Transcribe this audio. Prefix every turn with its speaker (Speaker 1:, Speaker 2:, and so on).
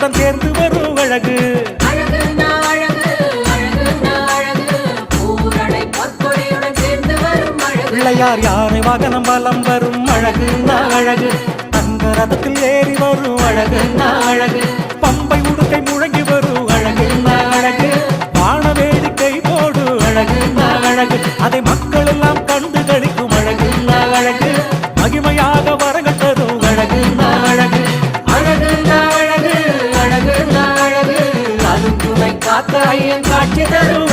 Speaker 1: கொடியுடன் சேர்ந்து வரும் அழகு பிள்ளையார் யானை வாகனம் வலம் வரும் அழகு அழகு தங்க ரதத்தில் ஏறி வரும் அழகு அழகு பம்பை உடுக்கை முழங்கி வரும் அழகு அழகு வான வேடிக்கை போடு அழகு அழகு அதை மக்கள் எல்லாம் கண்டு கழிக்கும் அழகு அழகு மகிமையாக வரங்கள் தரும் அழகு அழகு அழகு அழகு அழகு அழகு அது துணை காத்த ஐயன் காட்சி தரும்